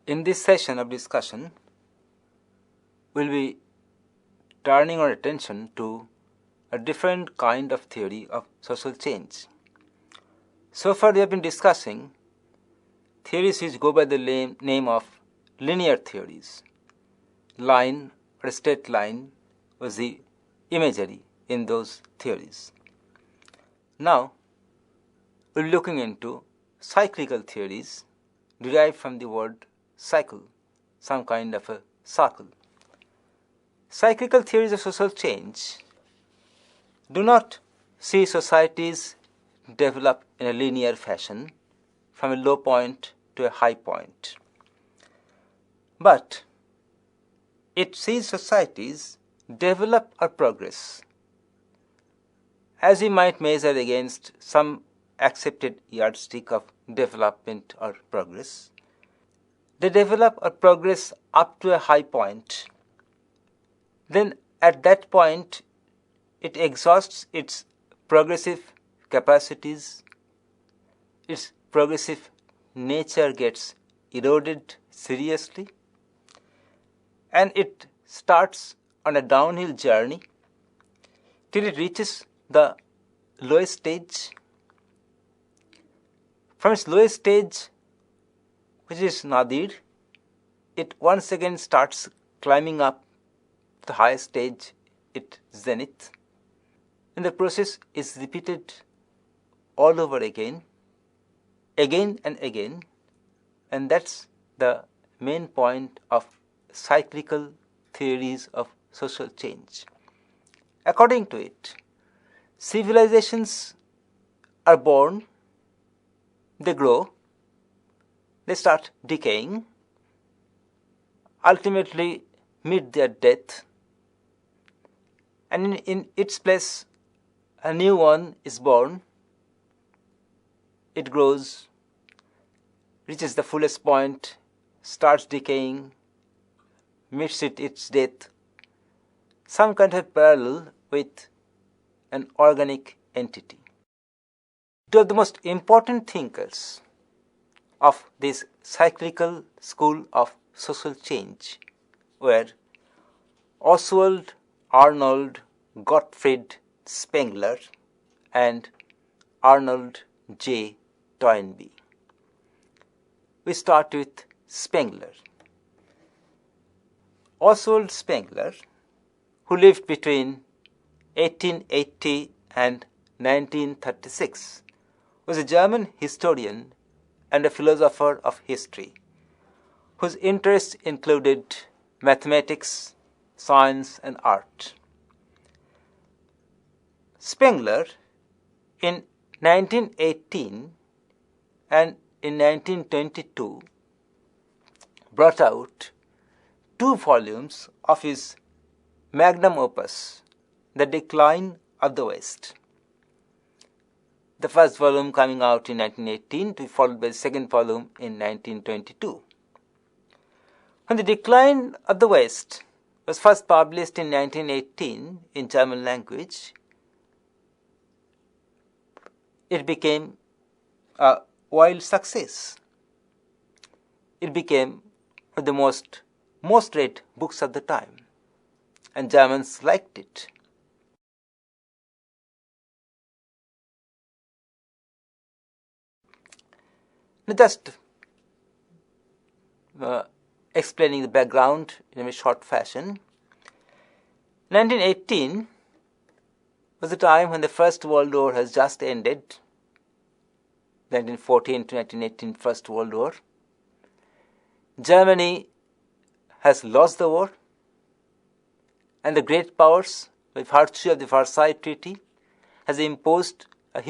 In this session of discussion, we'll be turning our attention to a different kind of theory of social change. So far we have been discussing theories which go by the name of linear theories. Line or straight line was the imagery in those theories. Now we'll be looking into cyclical theories derived from the word cycle, some kind of a circle. Cyclical theories of social change do not see societies develop in a linear fashion from a low point to a high point, but it sees societies develop or progress as we might measure against some accepted yardstick of development or progress. They develop or progress up to a high point. Then at that point, it exhausts its progressive capacities, its progressive nature gets eroded seriously, and it starts on a downhill journey till it reaches the lowest stage. From its lowest stage, which is nadir, it once again starts climbing up to the highest stage, its zenith, and the process is repeated all over again and again, and that's the main point of cyclical theories of social change. According to it, civilizations are born, they grow, they start decaying, ultimately meet their death, and in its place a new one is born. It grows, reaches the fullest point, starts decaying, meets its death, some kind of parallel with an organic entity. Two of the most important thinkers of this cyclical school of social change were Oswald Arnold Gottfried Spengler and Arnold J Toynbee. We start with Spengler. Oswald Spengler, who lived between 1880 and 1936, was a German historian and a philosopher of history, whose interests included mathematics, science, and art. Spengler, in 1918 and in 1922, brought out 2 volumes of his magnum opus, The Decline of the West. The first volume coming out in 1918 to be followed by the second volume in 1922. When The Decline of the West was first published in 1918 in German language, it became a wild success. It became one of the most read books of the time, and Germans liked it. Now just explaining the background in a very short fashion. 1918 was the time when the First World War has just ended. 1914 to 1918 First World War. Germany has lost the war, and the great powers, by virtue of the Versailles Treaty, has imposed a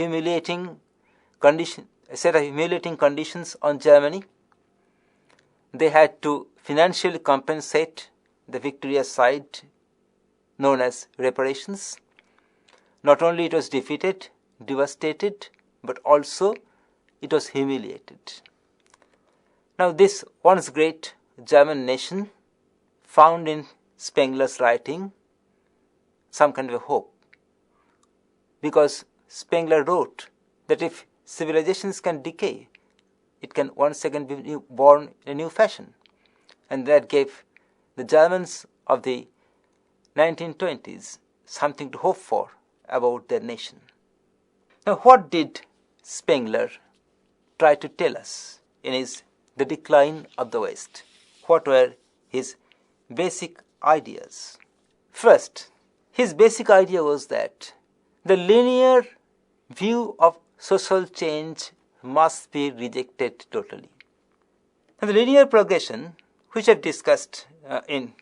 set of humiliating conditions on Germany. They had to financially compensate the victorious side, known as reparations. Not only it was defeated, devastated, but also it was humiliated. Now this once great German nation found in Spengler's writing some kind of a hope, because Spengler wrote that if civilizations can decay, it can once again be born in a new fashion. and that gave the Germans of the 1920s something to hope for about their nation. Now, what did Spengler try to tell us in his The Decline of the West? What were his basic ideas? First, his basic idea was that the linear view of social change must be rejected totally. And the linear progression, which I've discussed in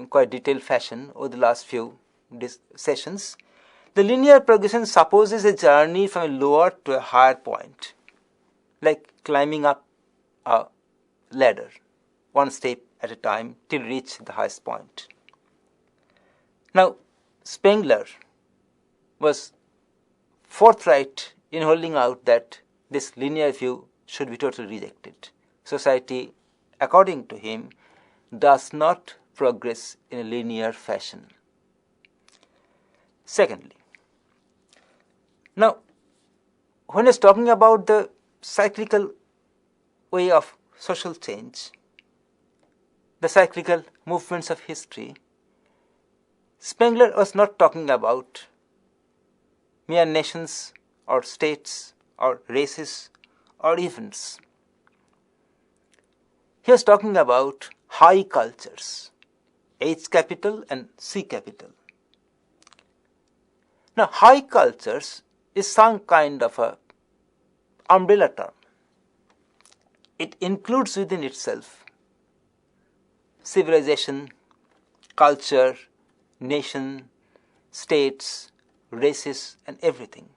quite detailed fashion over the last few sessions, the linear progression supposes a journey from a lower to a higher point, like climbing up a ladder, one step at a time till reach the highest point. Now, Spengler was forthright in holding out that this linear view should be totally rejected. Society, according to him, does not progress in a linear fashion. Secondly, now, when he's talking about the cyclical way of social change, the cyclical movements of history, Spengler was not talking about mere nations or states or races or events. He was talking about high cultures, H capital and C capital. Now, high cultures is some kind of a umbrella term. It includes within itself civilization, culture, nation, states, races, and everything.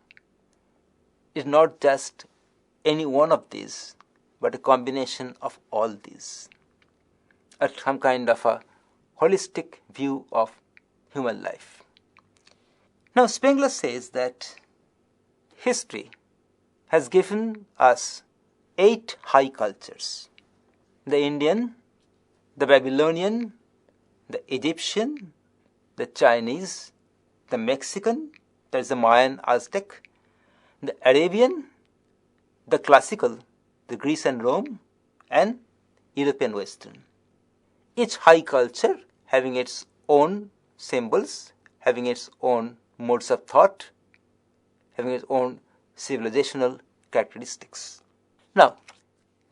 It's not just any one of these, but a combination of all these. Some kind of a holistic view of human life. Now, Spengler says that history has given us 8 high cultures: the Indian, the Babylonian, the Egyptian, the Chinese, the Mexican, that is the Mayan Aztec, the Arabian, the classical, the Greece and Rome, and European Western. Each high culture having its own symbols, having its own modes of thought, having its own civilizational characteristics. Now,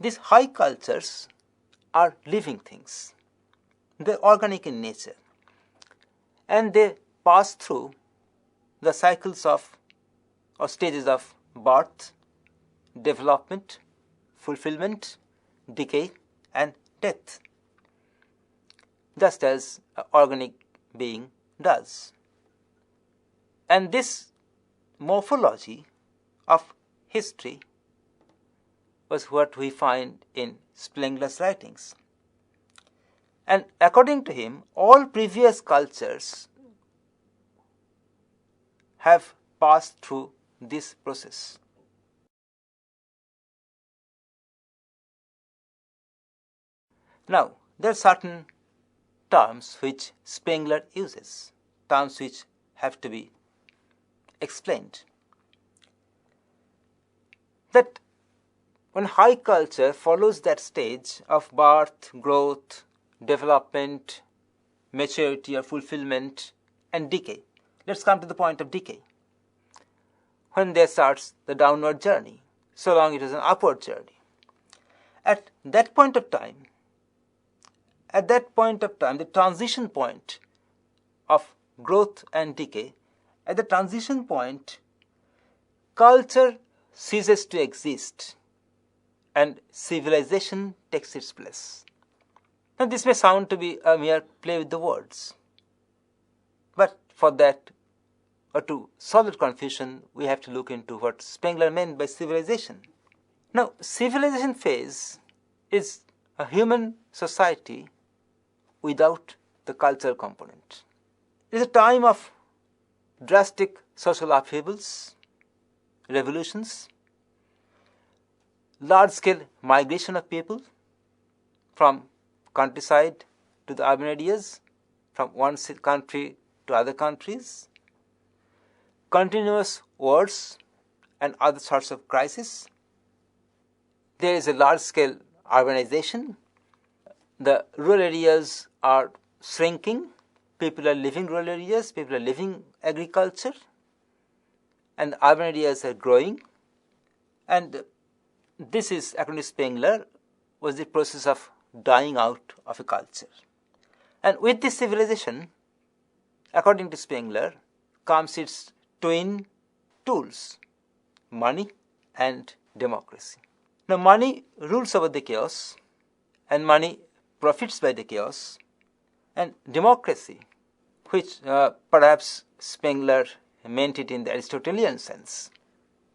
these high cultures are living things. They're organic in nature, and they pass through the cycles of or stages of birth, development, fulfillment, decay, and death, just as an organic being does. And this morphology of history was what we find in Spengler's writings. And according to him, all previous cultures have passed through this process. Now, there are certain terms which Spengler uses, terms which have to be explained. That when high culture follows that stage of birth, growth, development, maturity or fulfillment, and decay. Let's come to the point of decay. When there starts the downward journey, so long it is an upward journey. At that point of time, the transition point of growth and decay, at the transition point, culture ceases to exist and civilization takes its place. Now, this may sound to be a mere play with the words, but for that, or to solve that confusion, we have to look into what Spengler meant by civilization. Now, civilization phase is a human society without the cultural component. It is a time of drastic social upheavals, revolutions, large-scale migration of people from countryside to the urban areas, from one country to other countries, continuous wars and other sorts of crises. There is a large-scale urbanization. the rural areas are shrinking, people are leaving rural areas, people are leaving agriculture, and the urban areas are growing. And this is, according to Spengler, was the process of dying out of a culture. And with this civilization, according to Spengler, comes its twin tools, money and democracy. Now, money rules over the chaos, and money profits by the chaos, and democracy, which perhaps Spengler meant it in the Aristotelian sense.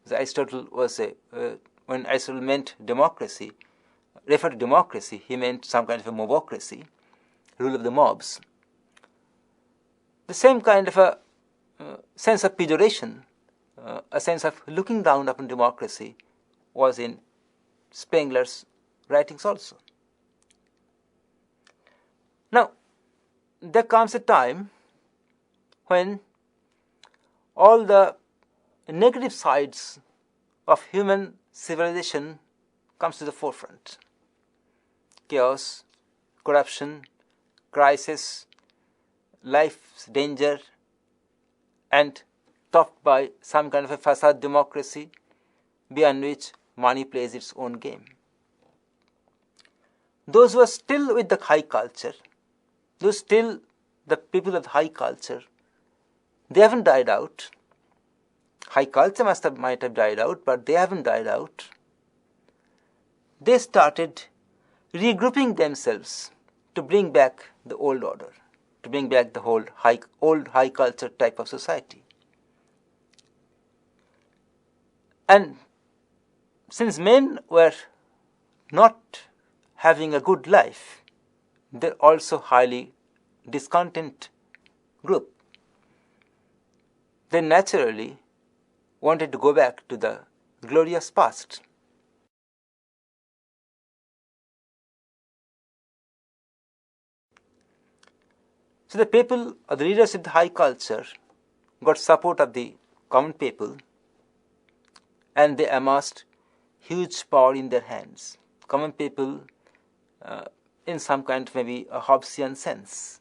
Aristotle was when Aristotle meant democracy, referred to democracy, he meant some kind of a mobocracy, rule of the mobs. The same kind of a sense of pejoration, a sense of looking down upon democracy, was in Spengler's writings also. Now, there comes a time when all the negative sides of human civilization comes to the forefront. Chaos, corruption, crisis, life's danger, and topped by some kind of a facade democracy beyond which money plays its own game. Those who are still with the high culture, those still the people of the high culture, they haven't died out. High culture might have died out, but they haven't died out. They started regrouping themselves to bring back the old order, to bring back the whole old high culture type of society. And since men were not having a good life, they're also highly discontent group. They naturally wanted to go back to the glorious past. So the people, or the leaders of the high culture, got support of the common people, and they amassed huge power in their hands. Common people, in some kind of maybe a Hobbesian sense,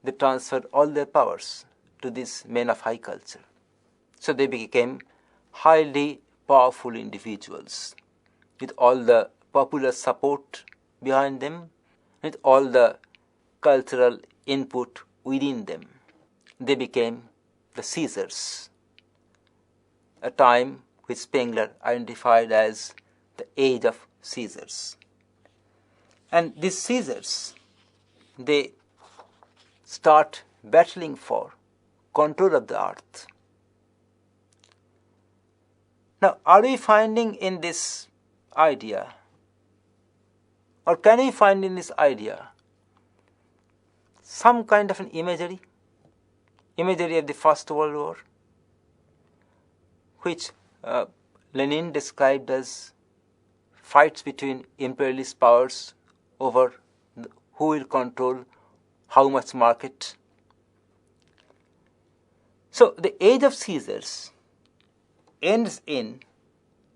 they transferred all their powers to these men of high culture. So they became highly powerful individuals with all the popular support behind them, with all the cultural input within them. They became the Caesars, a time which Spengler identified as the age of Caesars. And these Caesars, they start battling for control of the earth. Now, are we finding in this idea, or can we find in this idea, some kind of an imagery of the First World War, which Lenin described as fights between imperialist powers over who will control how much market. So the age of Caesars ends in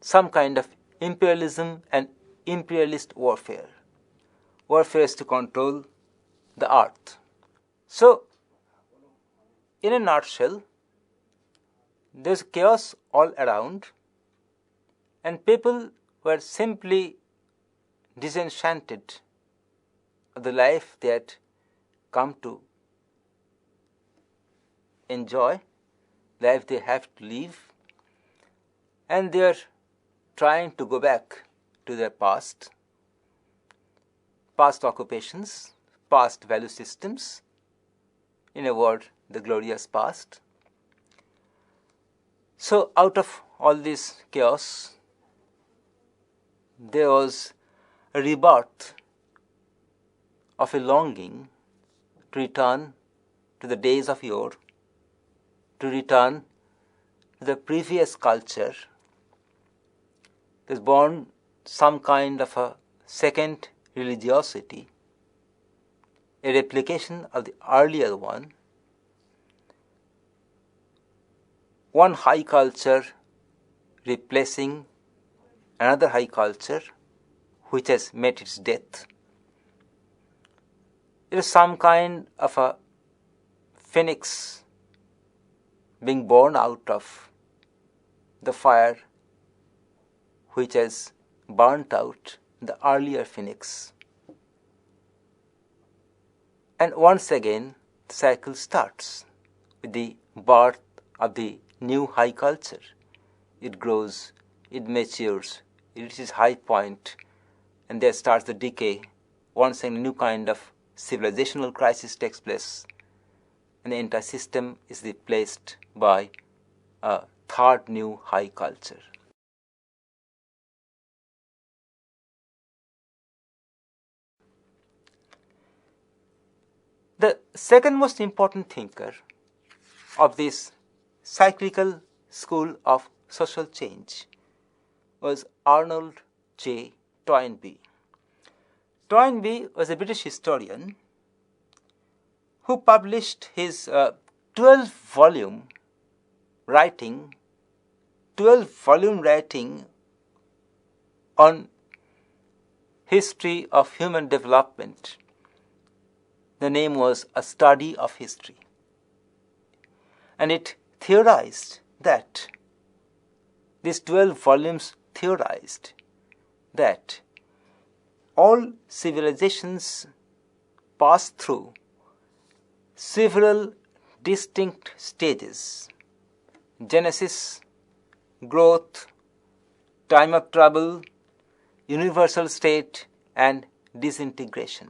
some kind of imperialism and imperialist warfare. Warfare is to control the earth. So, in a nutshell, there's chaos all around, and people were simply disenchanted of the life they had come to enjoy, life they have to live, and they are trying to go back to their past occupations, past value systems, in a word, the glorious past. So out of all this chaos, there was a rebirth of a longing to return to the days of yore, to return to the previous culture. There's born some kind of a second religiosity, a replication of the earlier one high culture replacing another high culture which has met its death. It is some kind of a phoenix being born out of the fire which has burnt out the earlier phoenix. And once again, the cycle starts with the birth of the new high culture. It grows, it matures, it reaches high point, and there starts the decay. Once again, a new kind of civilizational crisis takes place, and the entire system is replaced by a third new high culture. The second most important thinker of this cyclical school of social change was Arnold J Toynbee. Toynbee was a British historian who published his 12-volume writing on history of human development. The name was A Study of History. And it theorized that, these 12 volumes theorized that all civilizations pass through several distinct stages: genesis, growth, time of trouble, universal state, and disintegration.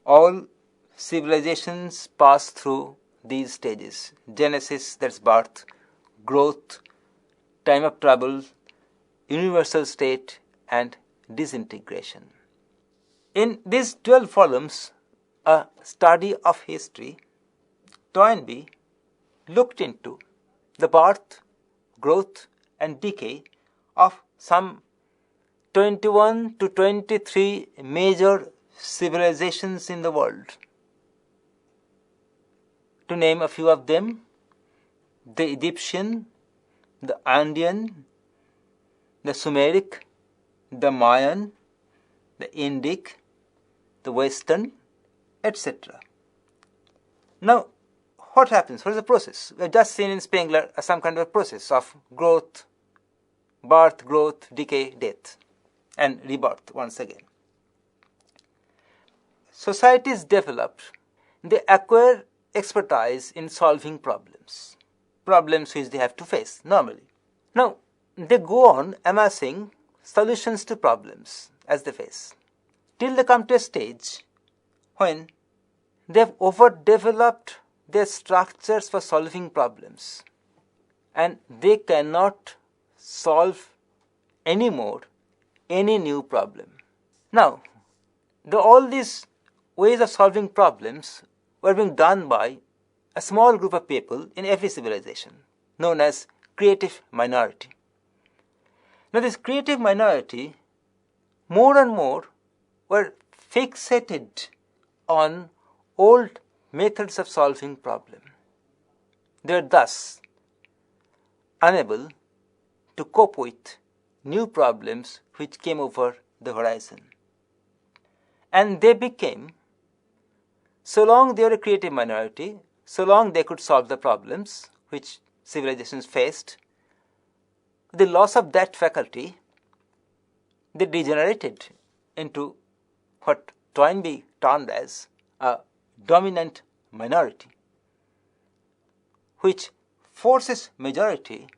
All civilizations pass through these stages: genesis, that's birth; growth, time of trouble, universal state, and disintegration. In these 12 volumes, A Study of History, Toynbee looked into the birth, growth, and decay of some 21 to 23 major civilizations in the world. To name a few of them: the Egyptian, the Andean, the Sumeric, the Mayan, the Indic, the Western, etc. Now, what happens? What is the process? We have just seen in Spengler some kind of a process of growth, birth, growth, decay, death, and rebirth once again. Societies develop, they acquire expertise in solving problems which they have to face normally. Now, they go on amassing solutions to problems as they face, till they come to a stage when they have overdeveloped their structures for solving problems, and they cannot solve anymore any new problem. Now, all these ways of solving problems were being done by a small group of people in every civilization, known as creative minority. Now, this creative minority more and more were fixated on old methods of solving problem. They were thus unable to cope with new problems which came over the horizon. And they became, so long they were a creative minority, so long they could solve the problems which civilizations faced, with the loss of that faculty, they degenerated into what Toynbee termed as a dominant minority, which forces majority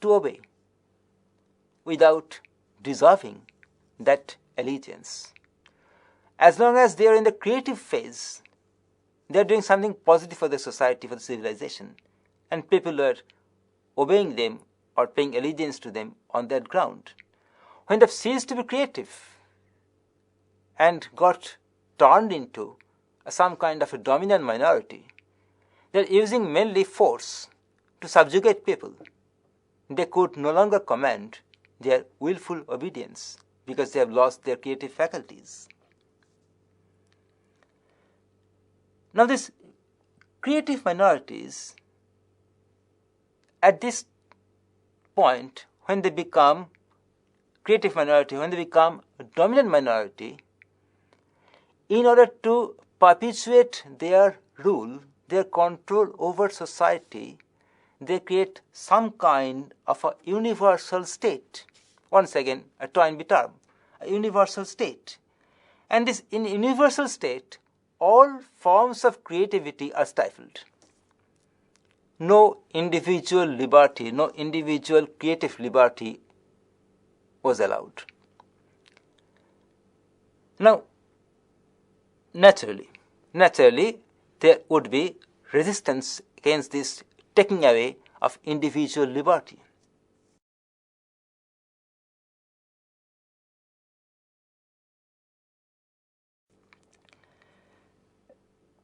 to obey without deserving that allegiance. As long as they are in the creative phase, they are doing something positive for the society, for the civilization, and people are obeying them or paying allegiance to them on that ground. When they have ceased to be creative and got turned into some kind of a dominant minority, they are using mainly force to subjugate people. They could no longer command their willful obedience because they have lost their creative faculties. Now, these creative minorities, at this point, when they become creative minority, when they become a dominant minority, in order to perpetuate their rule, their control over society, they create some kind of a universal state. Once again, a Toynbee term, a universal state. And this in universal state, all forms of creativity are stifled. No individual liberty, no individual creative liberty was allowed. Now, naturally, there would be resistance against this taking away of individual liberty.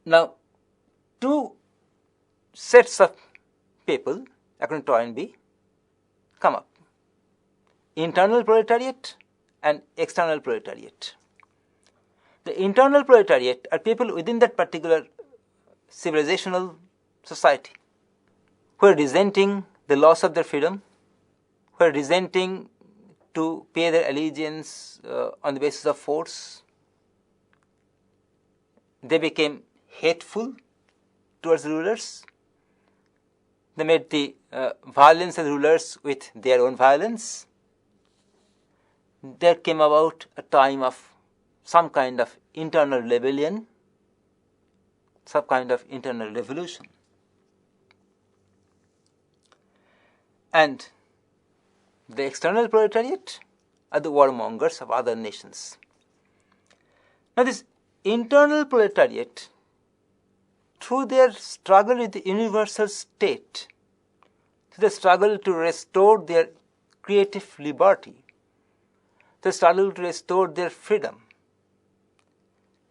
Now, two sets of people, according to Toynbee, come up: internal proletariat and external proletariat. The internal proletariat are people within that particular civilizational society who are resenting the loss of their freedom, who are resenting to pay their allegiance on the basis of force. They became hateful towards the rulers. They made the violence of the rulers with their own violence. There came about a time of some kind of internal rebellion, some kind of internal revolution. And the external proletariat are the warmongers of other nations. Now, this internal proletariat, through their struggle with the universal state, through the struggle to restore their creative liberty, the struggle to restore their freedom,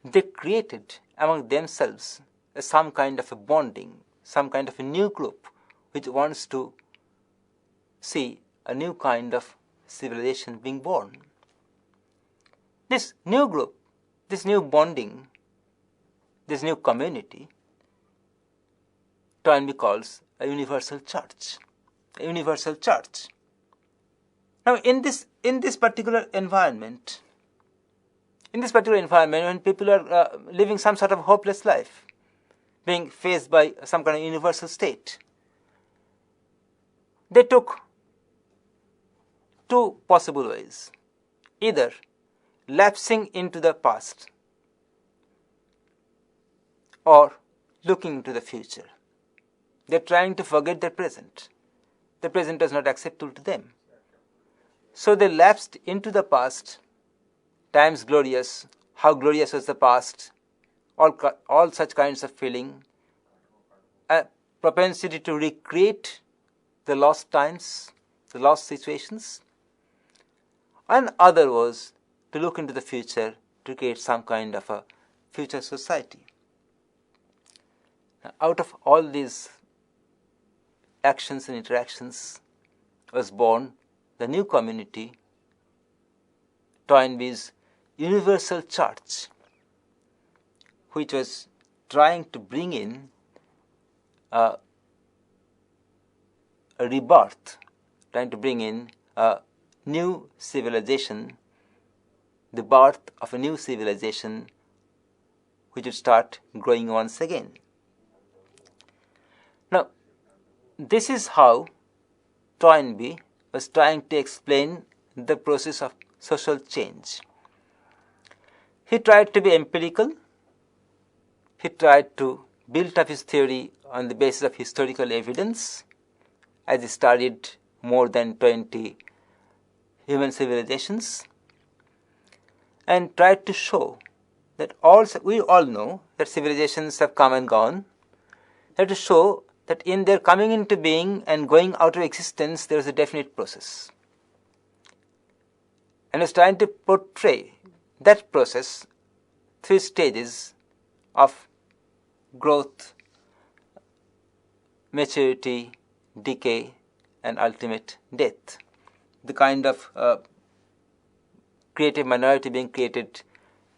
they created among themselves some kind of a bonding, some kind of a new group which wants to see a new kind of civilization being born. This new group, this new bonding, this new community, Toynbee calls a universal church. A universal church. Now, in this particular environment, when people are living some sort of hopeless life, being faced by some kind of universal state, they took two possible ways: either lapsing into the past or looking into the future. They're trying to forget their present. The present is not acceptable to them. So they lapsed into the past. Times glorious, how glorious was the past, all such kinds of feeling, a propensity to recreate the lost times, the lost situations. And other was to look into the future, to create some kind of a future society. Now, out of all these actions and interactions was born the new community, Toynbee's universal church, which was trying to bring in a rebirth, trying to bring in a new civilization, the birth of a new civilization which would start growing once again. Now, this is how Toynbee was trying to explain the process of social change. He tried to be empirical. He tried to build up his theory on the basis of historical evidence, as he studied more than 20 human civilizations, and tried to show that we all know that civilizations have come and gone. He had to show that in their coming into being and going out of existence, there is a definite process. And was trying to portray that process through stages of growth, maturity, decay, and ultimate death. The kind of creative minority being created,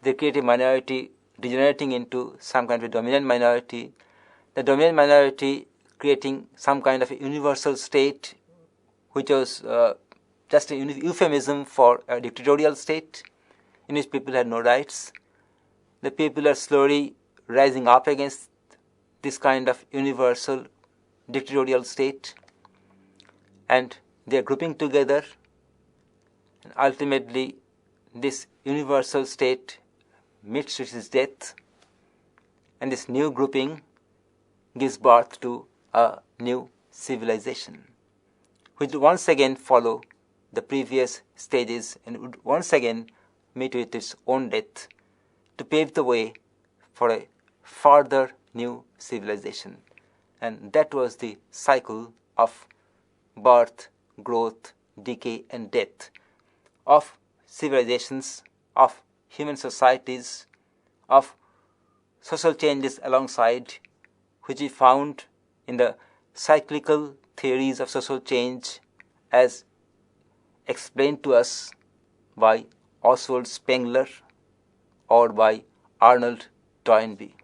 the creative minority degenerating into some kind of dominant minority, the dominant minority creating some kind of a universal state, which was just a euphemism for a dictatorial state in which people had no rights. The people are slowly rising up against this kind of universal dictatorial state, and they are grouping together, and ultimately this universal state meets its death, and this new grouping gives birth to a new civilization, which would once again follow the previous stages and would once again meet with its own death to pave the way for a further new civilization. And that was the cycle of birth, growth, decay, and death of civilizations, of human societies, of social changes alongside, which we found in the cyclical theories of social change as explained to us by Oswald Spengler or by Arnold Toynbee.